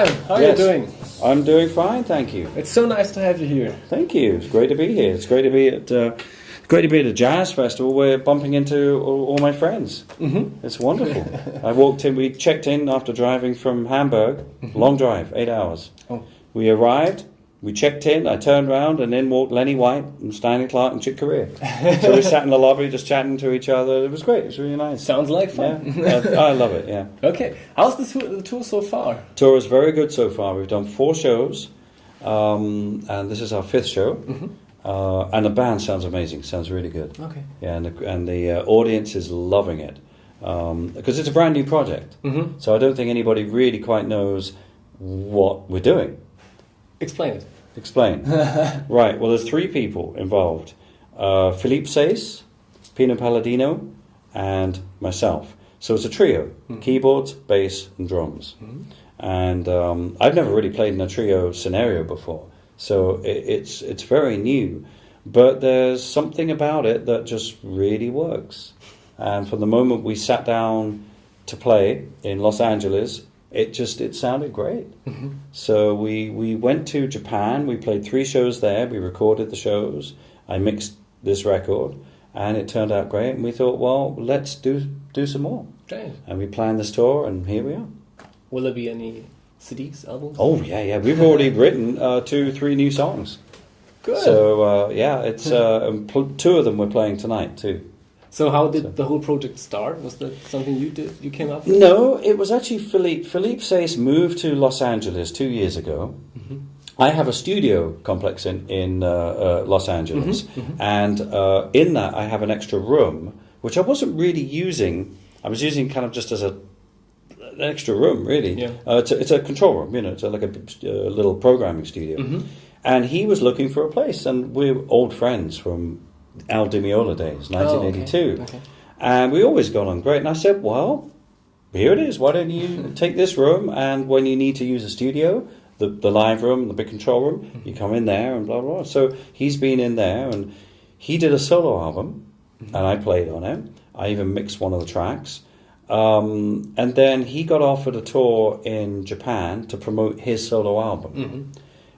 time. How are you doing? I'm doing fine, thank you. It's so nice to have you here. Thank you. It's great to be here. It's great to be at a jazz festival. We're bumping into all my friends. Mm-hmm. It's wonderful. I walked in. We checked in after driving from Hamburg. Mm-hmm. Long drive, 8 hours. Oh. We arrived. We checked in, I turned around, and in walked Lenny White and Stanley Clarke and Chick Corea. So we sat in the lobby just chatting to each other. It was great. It was really nice. Sounds like fun. Yeah. I love it, yeah. Okay. How's the tour so far? Tour is very good so far. We've done 4 shows, and this is our 5th show. Mm-hmm. And the band sounds amazing. Sounds really good. Okay. Yeah, and the audience is loving it. Because it's a brand new project. Mm-hmm. So I don't think anybody really quite knows what we're doing. Explain it. Explain. Right, well, there's 3 people involved. Phillips, Pino Palladino, and myself. So it's a trio. Mm-hmm. Keyboards, bass, and drums. Mm-hmm. And I've never really played in a trio scenario before. So it's very new. But there's something about it that just really works. And from the moment we sat down to play in Los Angeles, it sounded great. Mm-hmm. So we went to Japan. We played 3 shows there. We recorded the shows. I mixed this record, and it turned out great. And we thought, well, let's do some more. Okay. And we planned this tour, and here we are. Will there be any CDs, albums? Oh yeah. We've already written 2-3 new songs. Good. So it's 2 of them we're playing tonight too. So how did the whole project start? Was that something you did? You came up with? No, it was actually Philippe. Philippe Sace moved to Los Angeles 2 years ago. Mm-hmm. I have a studio complex in Los Angeles. Mm-hmm. Mm-hmm. And in that I have an extra room, which I wasn't really using. I was using kind of just as an extra room, really. Yeah. It's a control room, it's like a little programming studio. Mm-hmm. And he was looking for a place, and we're old friends from Al Di Meola days, 1982. Oh, okay. And we always got on great. And I said, well, here it is. Why don't you take this room, and when you need to use a studio, the live room, the big control room, you come in there and blah, blah, blah. So he's been in there, and he did a solo album, and I played on it. I even mixed one of the tracks. And then he got offered a tour in Japan to promote his solo album. Mm-hmm.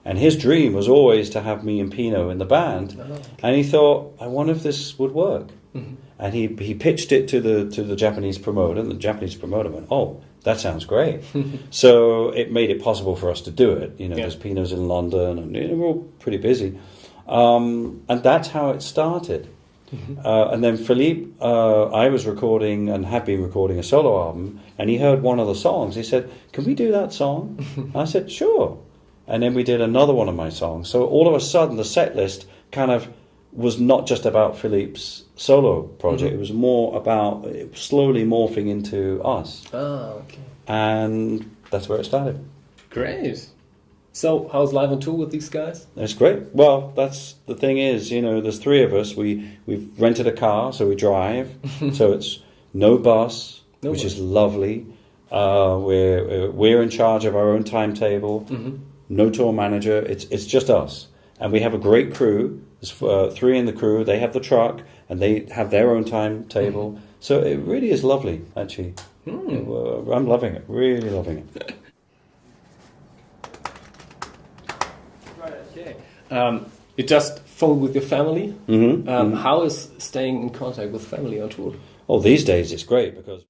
And his dream was always to have me and Pino in the band. Oh, okay. And he thought, I wonder if this would work. Mm-hmm. And he pitched it to the Japanese promoter, and the Japanese promoter went, oh, that sounds great. So it made it possible for us to do it. Because Pino's in London, and we're all pretty busy. And that's how it started. Mm-hmm. And then Philippe, I was recording and had been recording a solo album, and he heard one of the songs. He said, can we do that song? I said, sure. And then we did another one of my songs. So all of a sudden, the set list kind of was not just about Philippe's solo project. Mm-hmm. It was more about slowly morphing into us. Oh, okay. And that's where it started. Great. So how's live on tour with these guys? It's great. Well, that's the thing is, there's 3 of us. We've rented a car, so we drive. So it's no bus, which is lovely. We're in charge of our own timetable. Mm-hmm. No tour manager. It's just us, and we have a great crew. There's 3 in the crew. They have the truck, and they have their own timetable. Mm-hmm. So it really is lovely, actually. Mm. I'm loving it. Really loving it. Right. Okay. You just phoned with your family. Mm-hmm. How is staying in contact with family on tour? Oh, these days it's great because